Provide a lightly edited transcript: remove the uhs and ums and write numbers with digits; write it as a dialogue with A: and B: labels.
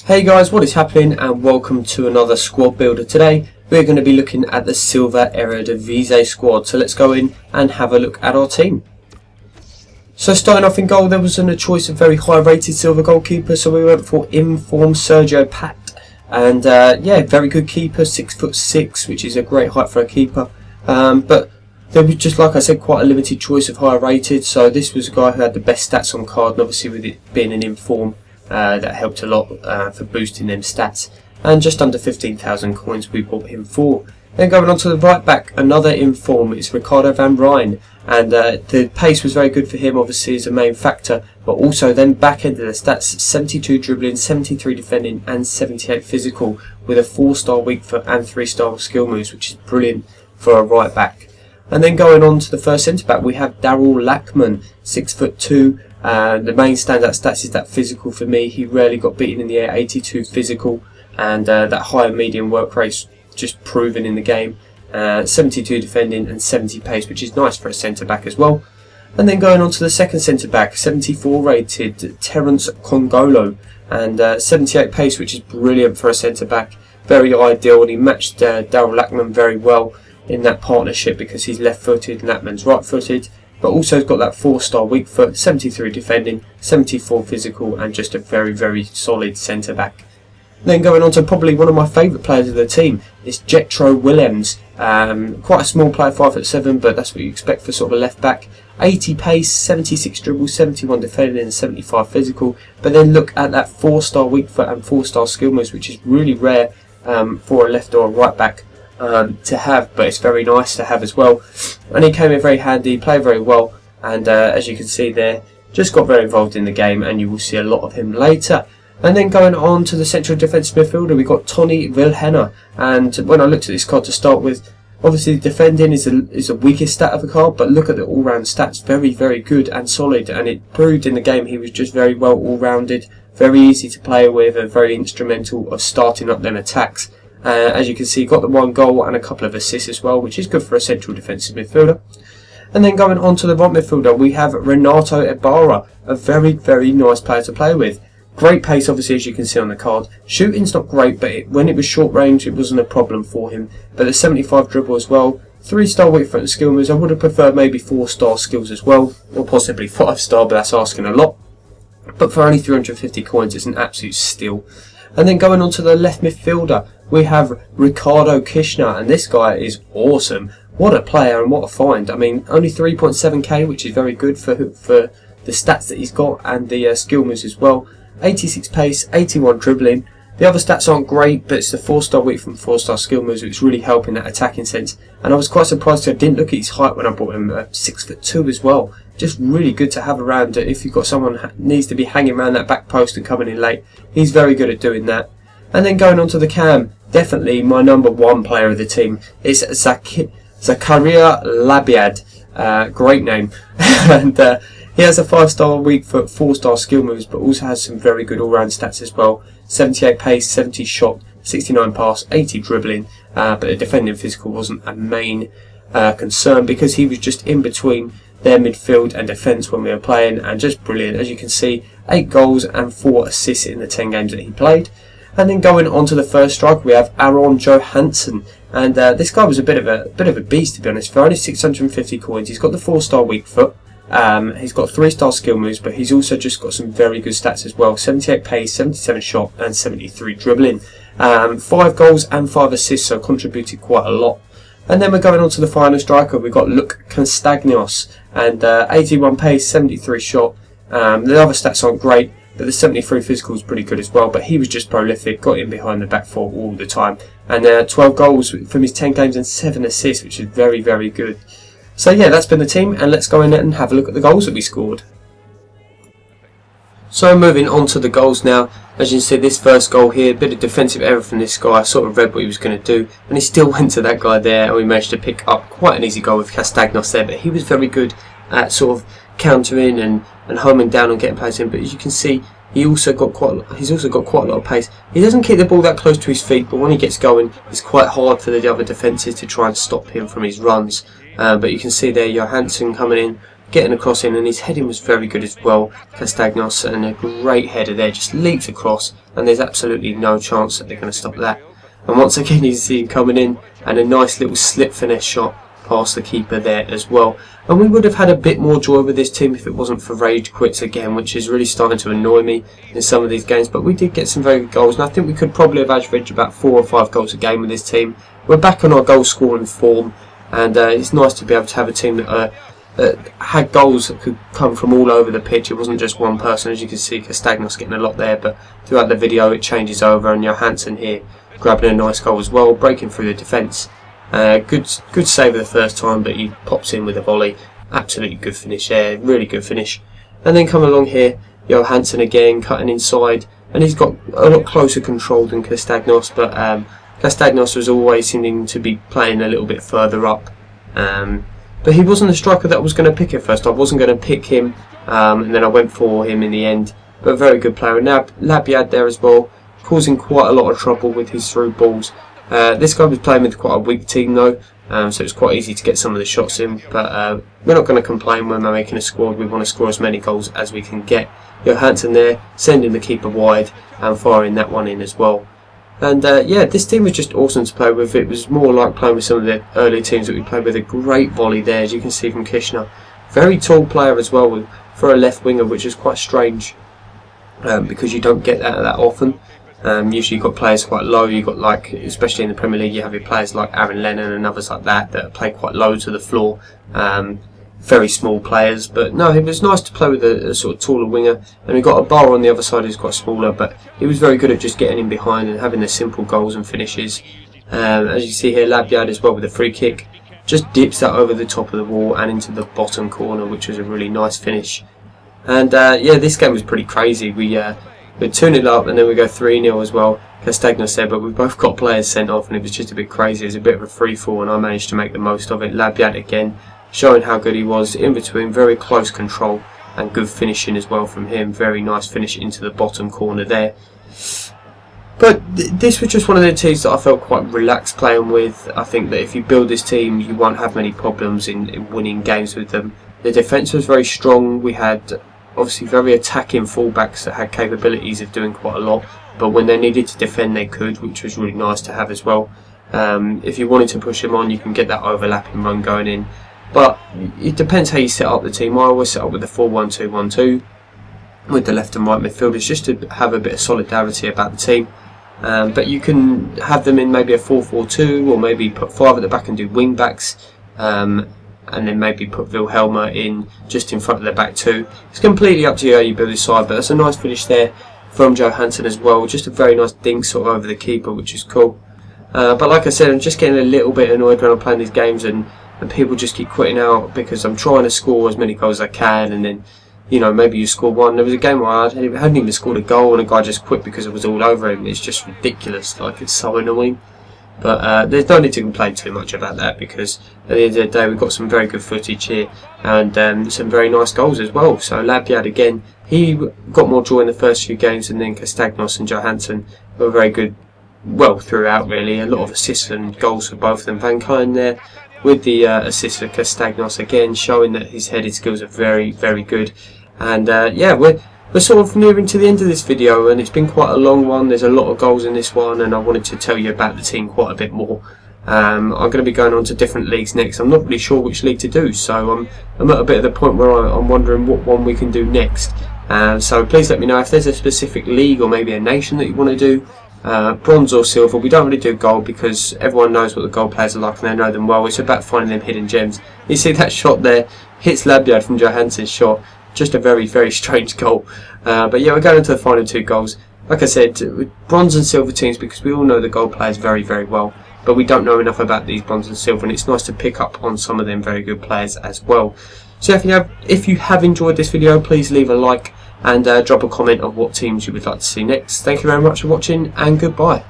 A: Hey guys, what is happening and welcome to another squad builder. Today we're going to be looking at the Silver Eredivisie squad, so let's go in and have a look at our team. So starting off in goal, there wasn't a choice of very high rated silver goalkeeper, so we went for informed Sergio Padt, and yeah, very good keeper, 6'6", which is a great height for a keeper, but there was, just like I said, quite a limited choice of higher rated, so this was a guy who had the best stats on card, and obviously with it being an inform, that helped a lot for boosting them stats, and just under 15,000 coins we bought him for. Then going on to the right back, another inform, it's Ricardo van Rhijn, and the pace was very good for him, obviously as a main factor, but also then back end of the stats, 72 dribbling, 73 defending and 78 physical, with a 4-star weak foot and 3-star skill moves, which is brilliant for a right back. And then going on to the first centre back, we have Darryl Lackman, 6'2". The main standout stats is that physical for me. He rarely got beaten in the air, 82 physical, and that high and medium work rate just proven in the game. 72 defending and 70 pace, which is nice for a centre back as well. And then going on to the second centre back, 74 rated Terence Congolo, and 78 pace, which is brilliant for a centre back. Very ideal, and he matched Darryl Lackman very well in that partnership because he's left footed and Lackman's right footed. But also has got that 4-star weak foot, 73 defending, 74 physical, and just a very solid centre back. Then going on to probably one of my favourite players of the team is Jetro Willems. Quite a small player, 5'7", but that's what you expect for sort of a left back. 80 pace, 76 dribble, 71 defending, and 75 physical. But then look at that 4-star weak foot and 4-star skill moves, which is really rare for a left or a right back to have, but it's very nice to have as well. And he came in very handy, played very well, and as you can see there, just got very involved in the game, and you will see a lot of him later. And then going on to the central defensive midfielder, we got Tony Vilhena, and when I looked at this card to start with, obviously defending is the weakest stat of the card, but look at the all-round stats, very good and solid, and it proved in the game he was just very well all-rounded, very easy to play with, and very instrumental of starting up them attacks. As you can see, got the 1 goal and a couple of assists as well, which is good for a central defensive midfielder. And then going on to the right midfielder, we have Renato Ibarra, a very nice player to play with. Great pace, obviously, as you can see on the card. Shooting's not great, but when it was short range, it wasn't a problem for him. But the 75 dribble as well, 3-star weak foot and skill moves. I would have preferred maybe 4-star skills as well, or possibly 5-star, but that's asking a lot. But for only 350 coins, it's an absolute steal. And then going on to the left midfielder, we have Ricardo Kishner, and this guy is awesome. What a player and what a find. I mean, only 3.7k, which is very good for the stats that he's got and the skill moves as well. 86 pace, 81 dribbling. The other stats aren't great, but it's the 4-star weak from 4-star skill moves which really help in that attacking sense. And I was quite surprised I didn't look at his height when I bought him, 6'2" as well. Just really good to have around if you've got someone who needs to be hanging around that back post and coming in late. He's very good at doing that. And then going on to the cam, definitely my #1 player of the team is Zakaria Labiad. Great name. And he has a 5-star weak foot, 4-star skill moves, but also has some very good all-round stats as well. 78 pace, 70 shot, 69 pass, 80 dribbling, but the defending physical wasn't a main concern because he was just in between their midfield and defence when we were playing, and just brilliant. As you can see, 8 goals and 4 assists in the 10 games that he played. And then going on to the first striker, we have Aron Johansson, and this guy was a bit of a beast, to be honest. For only 650 coins, he's got the 4-star weak foot. He's got 3-star skill moves, but he's also just got some very good stats as well. 78 pace, 77 shot, and 73 dribbling. 5 goals and 5 assists, so contributed quite a lot. And then we're going on to the final striker. We've got Luke Constagnios, and 81 pace, 73 shot. The other stats aren't great, but the 73 physical is pretty good as well. But he was just prolific, got in behind the back four all the time. And 12 goals from his 10 games and 7 assists, which is very good. So yeah, that's been the team, and let's go in and have a look at the goals that we scored. So moving on to the goals now. As you can see, this first goal here, a bit of defensive error from this guy. I sort of read what he was going to do, and he still went to that guy there, and we managed to pick up quite an easy goal with Castagnos there. But he was very good at sort of countering and homing down and getting players in. But as you can see, he's also got quite a lot of pace. He doesn't keep the ball that close to his feet, but when he gets going, it's quite hard for the other defences to try and stop him from his runs. But you can see there Johansson coming in, getting across in, and his heading was very good as well. Castagnos, and a great header there, just leaps across, and there's absolutely no chance that they're going to stop that. And once again you see him coming in, and a nice little slip finesse shot past the keeper there as well. And we would have had a bit more joy with this team if it wasn't for rage quits again, which is really starting to annoy me in some of these games. But we did get some very good goals, and I think we could probably have averaged about 4 or 5 goals a game with this team. We're back on our goal scoring form, and it's nice to be able to have a team that had goals that could come from all over the pitch. It wasn't just one person. As you can see, Castagnos getting a lot there, but throughout the video it changes over, and Johansson here grabbing a nice goal as well, breaking through the defence. Good save the first time, but he pops in with a volley. Absolutely good finish there, really good finish. And then come along here, Johansson again cutting inside, and he's got a lot closer control than Castagnos, but Castagnos was always seeming to be playing a little bit further up. But he wasn't the striker that was going to pick it first. I wasn't going to pick him, and then I went for him in the end. But a very good player. And now Labyad there as well, causing quite a lot of trouble with his through balls. This guy was playing with quite a weak team though, so it's quite easy to get some of the shots in, but we're not going to complain when we're making a squad. We want to score as many goals as we can get. Johansson there, sending the keeper wide and firing that one in as well. And yeah, this team was just awesome to play with. It was more like playing with some of the early teams that we played with. A great volley there, as you can see from Kishner. Very tall player as well for a left winger, which is quite strange because you don't get that often. Usually you've got players quite low. You've got, like, especially in the Premier League, you have your players like Aaron Lennon and others like that play quite low to the floor. Very small players, but no, it was nice to play with a sort of taller winger. And we've got a bar on the other side who's quite smaller, but he was very good at just getting in behind and having the simple goals and finishes. As you see here, Labyad as well with a free kick, just dips that over the top of the wall and into the bottom corner, which was a really nice finish. And yeah, this game was pretty crazy. We're 2-0 up, and then we go 3-0 as well. Castagnos there, but we both got players sent off, and it was just a bit crazy. It was a bit of a free-fall, and I managed to make the most of it. Labyad again, showing how good he was in between. Very close control and good finishing as well from him. Very nice finish into the bottom corner there. But this was just one of the teams that I felt quite relaxed playing with. I think that if you build this team, you won't have many problems in winning games with them. The defence was very strong. We had obviously very attacking fullbacks that had capabilities of doing quite a lot, but when they needed to defend they could, which was really nice to have as well. If you wanted to push them on, you can get that overlapping run going in, but it depends how you set up the team. I always set up with the 4-1-2-1-2 with the left and right midfielders, just to have a bit of solidarity about the team. But you can have them in maybe a 4-4-2, or maybe put 5 at the back and do wing backs, and then maybe put Wilhelma in just in front of the back two. It's completely up to you how you build this side, but it's a nice finish there from Johansson as well. Just a very nice dink sort of over the keeper, which is cool. But like I said, I'm just getting a little bit annoyed when I'm playing these games and people just keep quitting out, because I'm trying to score as many goals as I can, and then, you know, maybe you score one. There was a game where I hadn't even scored a goal and a guy just quit because it was all over him. It's just ridiculous. Like, it's so annoying. But there's no need to complain too much about that, because at the end of the day we've got some very good footage here, and some very nice goals as well. So Labyad again, he got more joy in the first few games, and then Castagnos and Johansson were very good, well, throughout really. A lot of assists and goals for both of them. Van Kijn there with the assist for Castagnos again, showing that his headed skills are very, very good. And yeah, we're sort of nearing to the end of this video, and it's been quite a long one. There's a lot of goals in this one, and I wanted to tell you about the team quite a bit more. I'm going to be going on to different leagues next. I'm not really sure which league to do, so I'm at a bit of the point where I'm wondering what one we can do next. So please let me know if there's a specific league or maybe a nation that you want to do. Bronze or silver. We don't really do gold because everyone knows what the gold players are like and they know them well. It's about finding them hidden gems. You see that shot there? Hits Labyad from Johansson's shot. Just a very, very strange goal. But yeah, we're going into the final two goals. Like I said, bronze and silver teams, because we all know the gold players very, very well, but we don't know enough about these bronze and silver, and it's nice to pick up on some of them very good players as well. So if you have enjoyed this video, please leave a like and drop a comment of what teams you would like to see next. Thank you very much for watching, and goodbye.